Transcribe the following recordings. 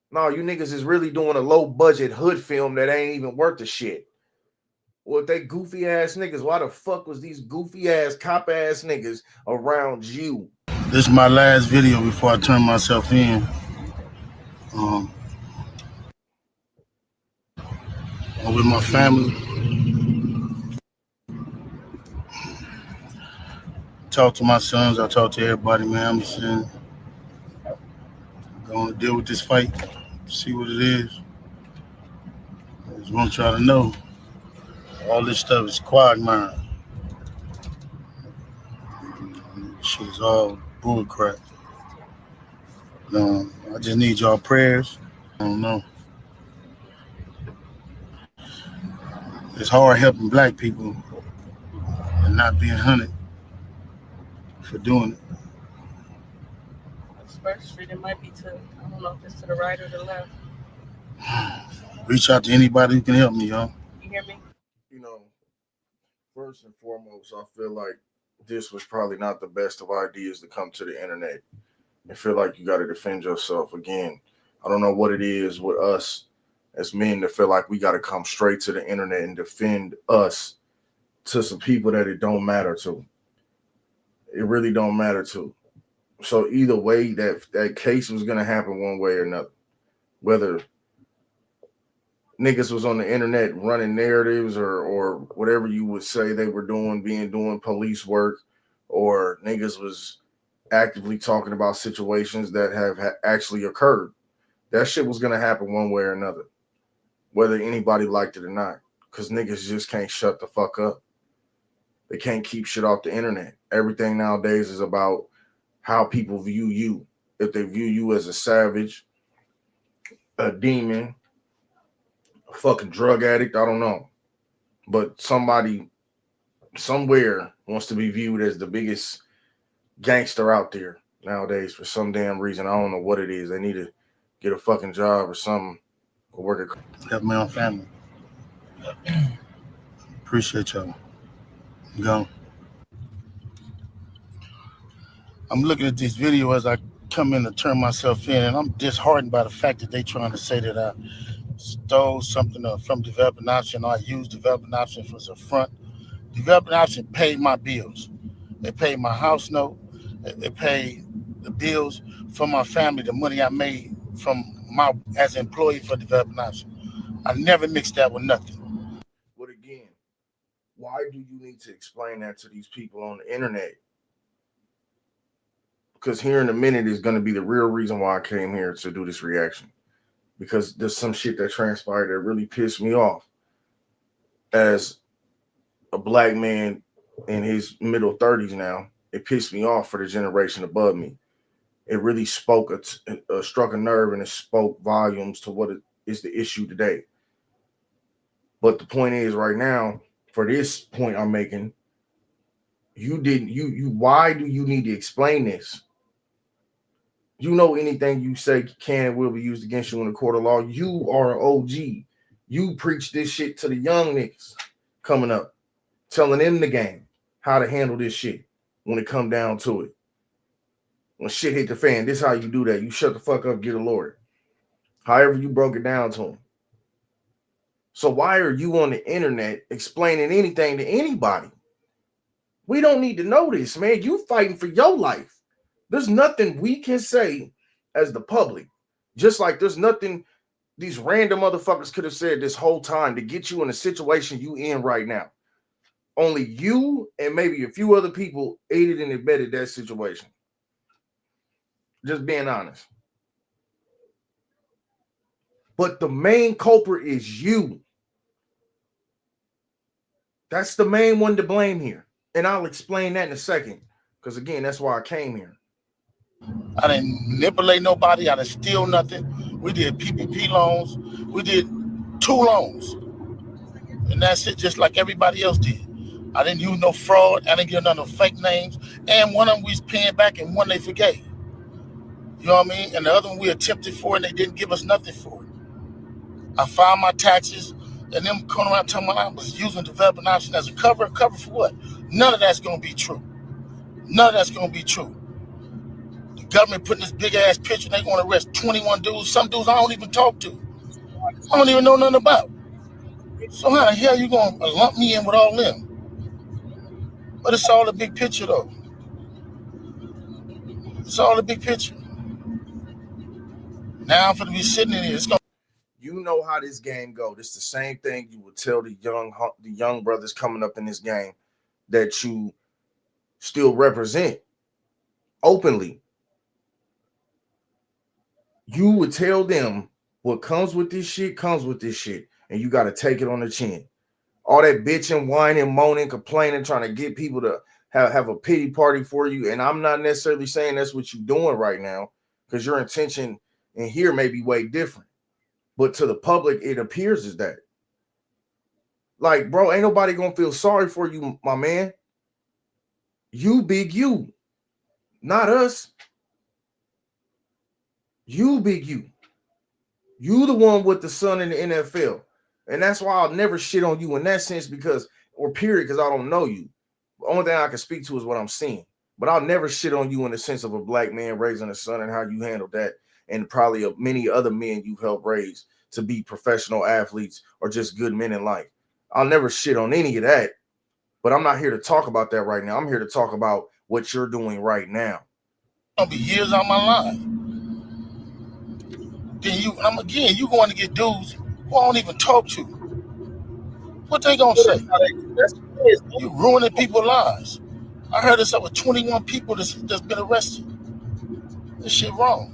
No, you niggas is really doing a low budget hood film that ain't even worth the shit. Well, if they goofy ass niggas, why the fuck was these goofy ass cop ass niggas around you? This is my last video before I turn myself in. Um, I'm with my family. Talk to my sons. I talk to everybody, man. I'm just saying, going to deal with this fight, see what it is. I just want y'all to know all this stuff is quagmire. Shit is all bullcrap. I just need y'all prayers. I don't know. It's hard helping black people and not being hunted for doing it. First Street, it might be to, I don't know if it's to the right or the left. Reach out to anybody who can help me, y'all. You hear me? You know, first and foremost, I feel like this was probably not the best of ideas to come to the internet. I feel like you got to defend yourself again. I don't know what it is with us as men to feel like we got to come straight to the internet and defend us to some people that it don't matter to. It really don't matter to. So either way, that case was going to happen one way or another. Whether niggas was on the internet running narratives or whatever you would say they were doing police work, or niggas was actively talking about situations that have actually occurred. That shit was going to happen one way or another, whether anybody liked it or not, because niggas just can't shut the fuck up. They can't keep shit off the internet. Everything nowadays is about how people view you. If they view you as a savage, a demon, a fucking drug addict, I don't know. But somebody somewhere wants to be viewed as the biggest gangster out there nowadays for some damn reason. I don't know what it is. They need to get a fucking job or something. Or work at Help my own family. Appreciate y'all. Go. I'm looking at this video as I come in to turn myself in, and I'm disheartened by the fact that they trying to say that I stole something from Developing Option, or I used Developing Option as a front. Developing Option paid my bills. They paid my house note. They paid the bills for my family, the money I made from my as an employee for Developing Option. I never mixed that with nothing. But again, why do you need to explain that to these people on the internet? Because here in a minute is going to be the real reason why I came here to do this reaction. Because there's some shit that transpired that really pissed me off as a black man in his middle 30s now. It pissed me off for the generation above me. It really struck a nerve, and it spoke volumes to what is the issue today. But the point is, right now, for this point I'm making, why do you need to explain this? You know, anything you say can and will be used against you in the court of law. You are an OG. You preach this shit to the young niggas coming up, telling them the game how to handle this shit when it come down to it. When shit hit the fan, this is how you do that. You shut the fuck up, get a lawyer. However you broke it down to them. So why are you on the internet explaining anything to anybody? We don't need to know this, man. You fighting for your life. There's nothing we can say as the public. Just like there's nothing these random motherfuckers could have said this whole time to get you in a situation you in right now. Only you and maybe a few other people aided and abetted that situation. Just being honest. But the main culprit is you. That's the main one to blame here. And I'll explain that in a second. Because again, that's why I came here. I didn't manipulate nobody. I didn't steal nothing. We did PPP loans. We did 2 loans. And that's it, just like everybody else did. I didn't use no fraud. I didn't give none of fake names. And one of them we was paying back and one they forgave. You know what I mean? And the other one we attempted for and they didn't give us nothing for it. I filed my taxes and them coming around telling me I was using Developing Option as a cover. Cover for what? None of that's going to be true. None of that's going to be true. government putting this big ass picture. They going to arrest 21 dudes. Some dudes I don't even talk to. I don't even know nothing about. So how the hell you going to lump me in with all them? But it's all a big picture, though. It's all a big picture. Now I'm going to be sitting in here. It's going. You know how this game go. It's the same thing you would tell the young brothers coming up in this game that you still represent openly. You would tell them what comes with this shit comes with this shit, and you got to take it on the chin. All that bitching, whining, moaning, complaining, trying to get people to have a pity party for you. And I'm not necessarily saying that's what you're doing right now, because your intention in here may be way different. But to the public, it appears as that. Like, bro, ain't nobody gonna feel sorry for you, my man. You big you, not us. You big you. You the one with the son in the NFL. And that's why I'll never shit on you in that sense, because I don't know you. The only thing I can speak to is what I'm seeing. But I'll never shit on you in the sense of a black man raising a son and how you handle that, and probably many other men you've helped raise to be professional athletes or just good men in life. I'll never shit on any of that. But I'm not here to talk about that right now. I'm here to talk about what you're doing right now. Gonna be years out of my life. Then you going to get dudes who I don't even talk to. What they gonna say? You ruining people's lives. I heard it's over 21 people that's been arrested. This shit wrong.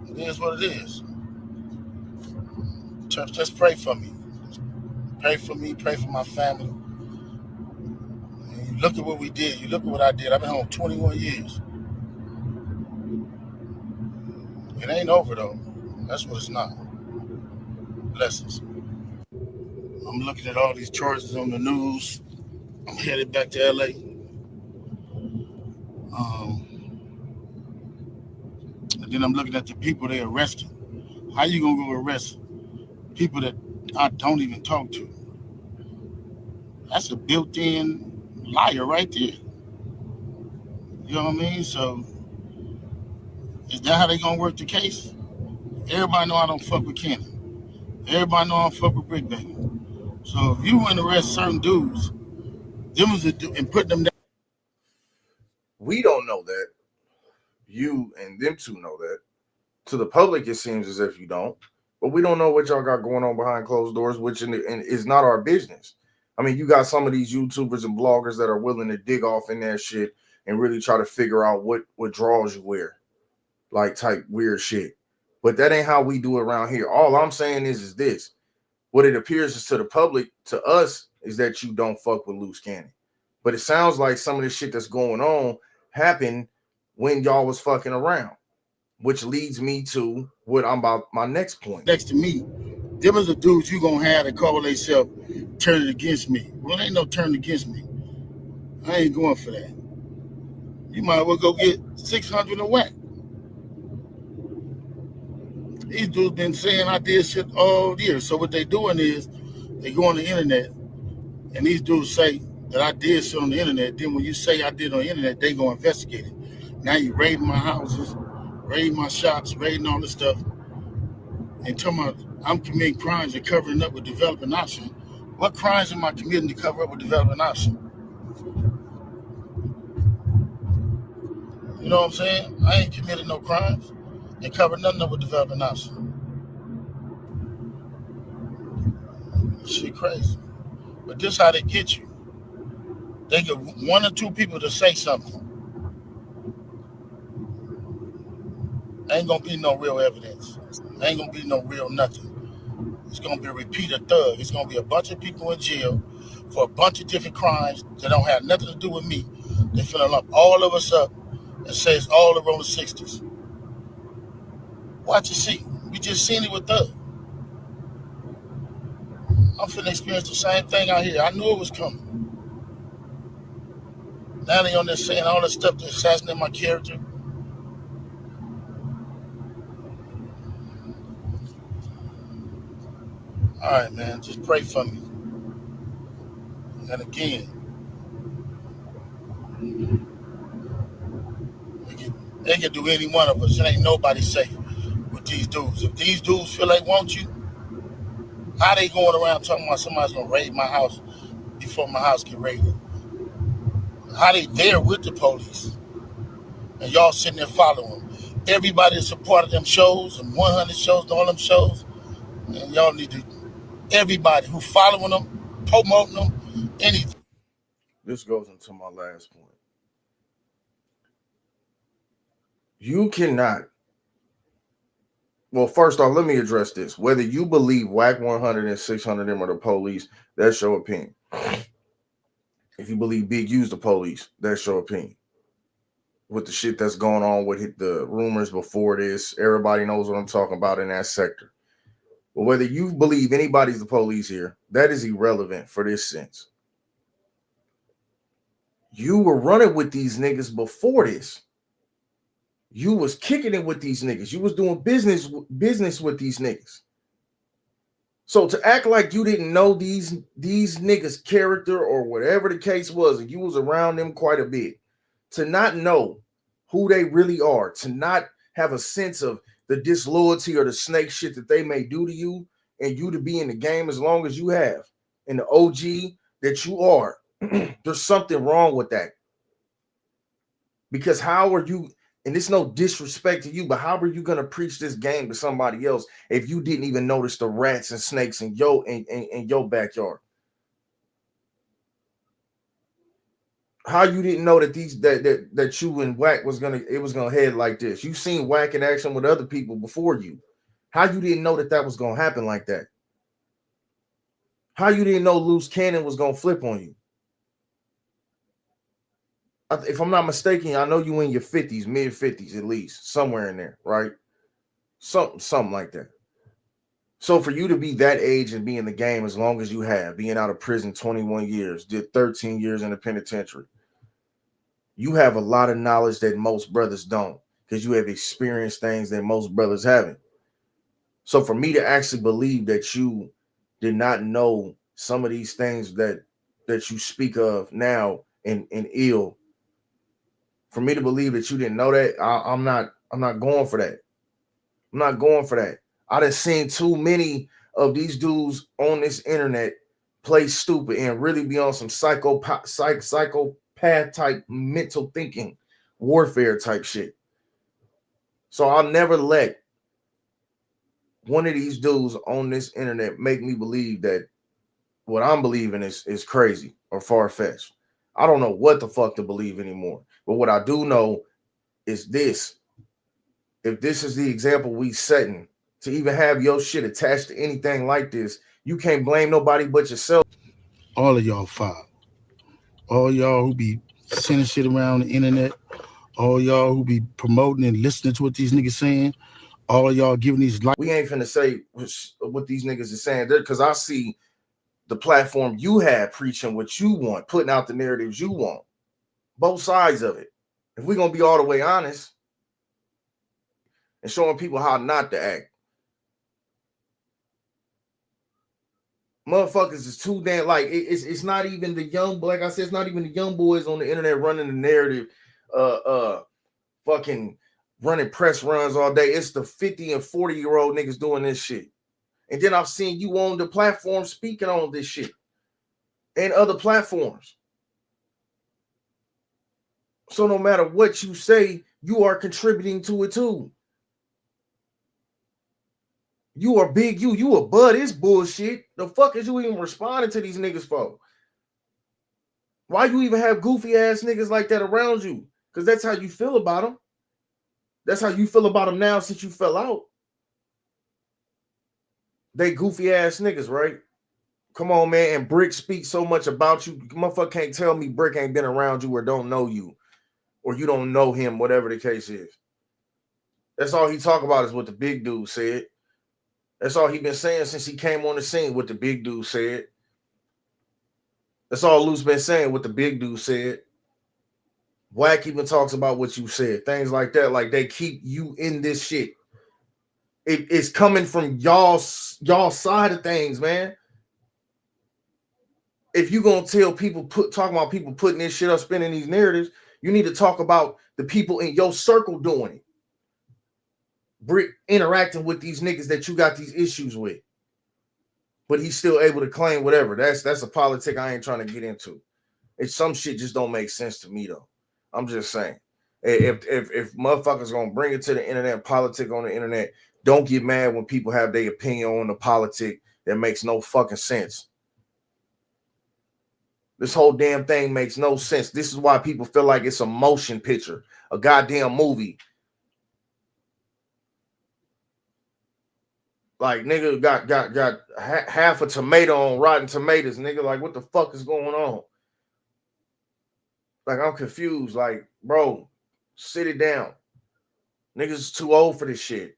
It is what it is. Church, just pray for me. Pray for me. Pray for my family. And you look at what we did. You look at what I did. I've been home 21 years. It ain't over though. That's what it's not. Blessings. I'm looking at all these charges on the news. I'm headed back to LA. And then I'm looking at the people they arrested. How you gonna go arrest people that I don't even talk to? That's a built-in liar right there. You know what I mean? So is that how they gonna work the case? Everybody know I don't fuck with Cannon. Everybody know I don't fuck with BRICC Baby. So if you want to arrest certain dudes, and put them down. We don't know that. You and them two know that. To the public, it seems as if you don't. But we don't know what y'all got going on behind closed doors, which is not our business. I mean, you got some of these YouTubers and bloggers that are willing to dig off in that shit and really try to figure out what draws you wear, like type weird shit. But that ain't how we do it around here. All I'm saying is this. What it appears is to the public, to us, is that you don't fuck with Loose Cannon. But it sounds like some of the shit that's going on happened when y'all was fucking around, which leads me to what I'm about my next point. Next to me, them is the dudes you gonna have that call themselves turning against me. Well, ain't no turning against me. I ain't going for that. You might as well go get 600 and whack. These dudes been saying I did shit all year. So what they doing is they go on the internet and these dudes say that I did shit on the internet. Then when you say I did on the internet, they go investigate it. Now you raiding my houses, raiding my shops, raiding all this stuff, and talking about I'm committing crimes and covering up with developing option. What crimes am I committing to cover up with developing option? You know what I'm saying? I ain't committed no crimes and covered nothing up with developing option. Shit crazy. But this how they get you. They get one or two people to say something. Ain't gonna be no real evidence. Ain't gonna be no real nothing. It's gonna be a repeated thug. It's gonna be a bunch of people in jail for a bunch of different crimes that don't have nothing to do with me. They finna lump all of us up and say it's all around the 60's. Watch and see. We just seen it with Thug. I'm finna experience the same thing out here. I knew it was coming. Now they on there saying all that stuff to assassinate my character. All right, man. Just pray for me. And again, They can do any one of us. It ain't nobody safe with these dudes. If these dudes feel they want you, how they going around talking about somebody's gonna raid my house before my house get raided? How they there with the police and y'all sitting there following them? Everybody that's a part of them shows, and 100 shows, and all them shows, and y'all need to. Everybody who following them, promoting them, anything. This goes into my last point. You cannot. Well, first off, let me address this. Whether you believe WAC 100 and 600 them are the police, that's your opinion. If you believe Big U's the police, that's your opinion. With the shit that's going on with the rumors before this, everybody knows what I'm talking about in that sector. But whether you believe anybody's the police here, that is irrelevant for this sense. You were running with these niggas before this. You was kicking it with these niggas. You was doing business with these niggas. So to act like you didn't know these niggas' character or whatever the case was, and you was around them quite a bit, to not know who they really are, to not have a sense of the disloyalty or the snake shit that they may do to you, and you to be in the game as long as you have, and the OG that you are, there's something wrong with that. Because how are you, and it's no disrespect to you, but how are you going to preach this game to somebody else if you didn't even notice the rats and snakes in your backyard? How you didn't know that that you and WAC was gonna head like this? You've seen WAC in action with other people before you. How you didn't know that was gonna happen like that? How you didn't know Loose Cannon was gonna flip on you? If I'm not mistaken, I know you in your 50s, mid 50s at least, somewhere in there, right? Something like that. So for you to be that age and be in the game as long as you have, being out of prison 21 years, did 13 years in the penitentiary, you have a lot of knowledge that most brothers don't, because you have experienced things that most brothers haven't. So for me to actually believe that you did not know some of these things that you speak of now in ill, for me to believe that you didn't know that, I'm not going for that. I'm not going for that. I done seen too many of these dudes on this internet play stupid and really be on some psychopath type mental thinking, warfare type shit. So I'll never let one of these dudes on this internet make me believe that what I'm believing is crazy or far-fetched. I don't know what the fuck to believe anymore. But what I do know is this. If this is the example we setting to even have your shit attached to anything like this, you can't blame nobody but yourself. All of y'all foul. All y'all who be sending shit around the internet. All y'all who be promoting and listening to what these niggas saying. All y'all giving these We ain't finna say what these niggas is saying there, because I see the platform you have preaching what you want, putting out the narratives you want. Both sides of it. If we're gonna be all the way honest and showing people how not to act. Motherfuckers is too damn, like it's not even the young, like I said, it's not even the young boys on the internet running the narrative, fucking running press runs all day. It's the 50 and 40-year-old niggas doing this shit. And then I've seen you on the platform speaking on this shit and other platforms. So no matter what you say, you are contributing to it too. You are Big U. You a bud. It's bullshit. The fuck is you even responding to these niggas for? Why you even have goofy ass niggas like that around you? Because that's how you feel about them. That's how you feel about them now since you fell out. They goofy ass niggas, right? Come on, man. And BRICC speaks so much about you. Motherfucker can't tell me BRICC ain't been around you or don't know you. Or you don't know him, whatever the case is. That's all he talk about is what the big dude said. That's all he been saying since he came on the scene, what the big dude said. That's all Luce been saying, what the big dude said. WAC even talks about what you said. Things like that. Like they keep you in this shit. It's coming from y'all side of things, man. If you gonna tell people talking about people putting this shit up, spinning these narratives, You need to talk about the people in your circle doing it. BRICC interacting with these niggas that you got these issues with. But he's still able to claim whatever. That's a politic I ain't trying to get into. It's some shit just don't make sense to me though. I'm just saying. If motherfuckers gonna bring it to the internet, politic on the internet, don't get mad when people have their opinion on the politic that makes no fucking sense. This whole damn thing makes no sense. This is why people feel like it's a motion picture, a goddamn movie. Like nigga got half a tomato on Rotten Tomatoes. Nigga, like what the fuck is going on? Like I'm confused. Like, bro, sit it down. Niggas is too old for this shit.